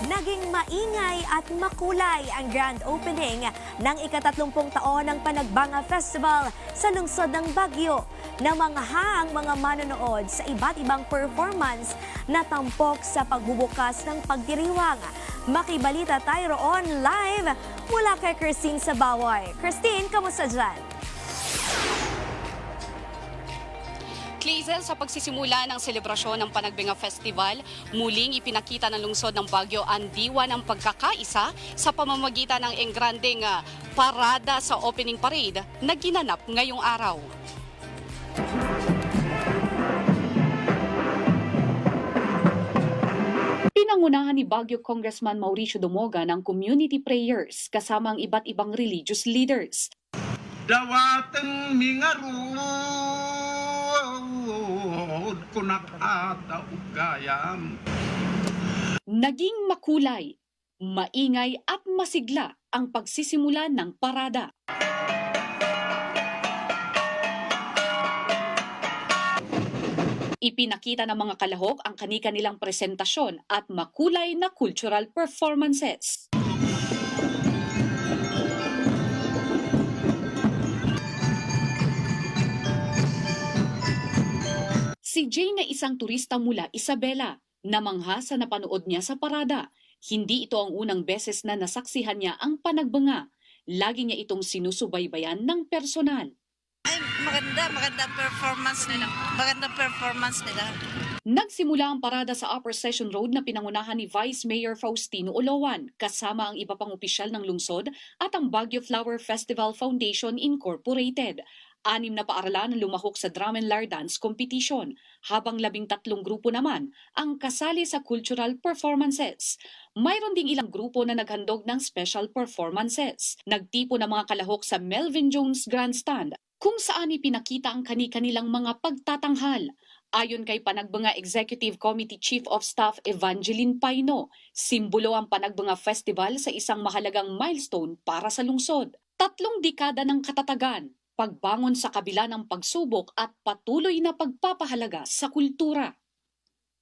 Naging maingay at makulay ang grand opening ng ika-30 taon ng Panagbanga Festival sa lungsod ng Baguio. Namangha ang mga manonood sa iba't ibang performance na tampok sa pagbubukas ng pagdiriwang. Makibalita tayo roon live mula kay Christine Sabaway. Christine, kamusta dyan? Clazel, sa pagsisimula ng selebrasyon ng Panagbanga Festival, muling ipinakita ng lungsod ng Baguio ang diwa ng pagkakaisa sa pamamagitan ng engrandeng parada sa opening parade na ginanap ngayong araw. Pinangunahan ni Baguio Congressman Mauricio Dumoga ng community prayers kasama ang iba't ibang religious leaders. Dawatan mingarud kunak ata ugayam. Naging makulay, maingay at masigla ang pagsisimula ng parada. Ipinakita ng mga kalahok ang kani-kanilang presentasyon at makulay na cultural performances. Si Jane na isang turista mula Isabela, namangha sa napanood niya sa parada. Hindi ito ang unang beses na nasaksihan niya ang Panagbanga. Lagi niya itong sinusubaybayan ng personal. Ay, magandang performance nila. Magandang performance nila. Nagsimula ang parada sa Upper Session Road na pinangunahan ni Vice Mayor Faustino Olowan, kasama ang iba pang opisyal ng lungsod at ang Baguio Flower Festival Foundation Incorporated. 6 na paaralan ang lumahok sa Drum and Lyre Dance Competition, habang 13 grupo naman ang kasali sa cultural performances. Mayroon ding ilang grupo na naghandog ng special performances. Nagtipo ng mga kalahok sa Melvin Jones Grandstand, kung saan ipinakita ang kani-kanilang mga pagtatanghal. Ayon kay Panagbanga Executive Committee Chief of Staff Evangeline Paino, simbolo ang Panagbanga Festival sa isang mahalagang milestone para sa lungsod. 3 dekada ng katatagan, pagbangon sa kabila ng pagsubok at patuloy na pagpapahalaga sa kultura.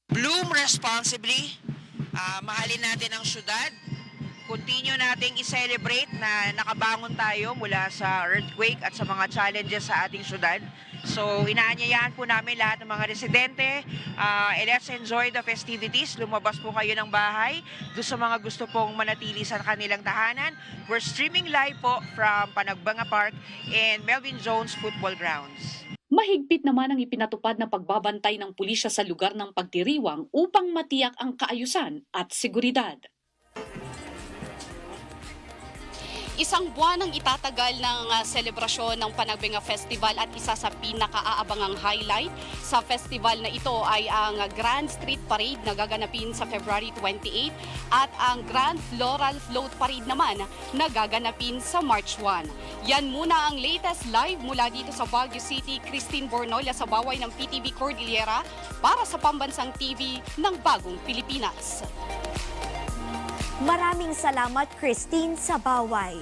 Bloom responsibly. Mahalin natin ang syudad. Continue nating i-celebrate na nakabangon tayo mula sa earthquake at sa mga challenges sa ating syudad. So, inaanyayahan po namin lahat ng mga residente. Let's enjoy the festivities. Lumabas po kayo ng bahay. Doon sa mga gusto pong manatili sa kanilang tahanan, we're streaming live po from Panagbanga Park and Melvin Jones Football Grounds. Mahigpit naman ang ipinatupad na pagbabantay ng pulisya sa lugar ng pagdiriwang upang matiyak ang kaayusan at seguridad. Isang buwan ang itatagal ng selebrasyon ng Panagbanga Festival at isa sa pinakaabangang highlight sa festival na ito ay ang Grand Street Parade na gaganapin sa February 28 at ang Grand Floral Float Parade naman na gaganapin sa March 1. Yan muna ang latest live mula dito sa Baguio City. Christine Bornolia sa baway ng PTV Cordillera para sa Pambansang TV ng Bagong Pilipinas. Maraming salamat, Christine Sabaway.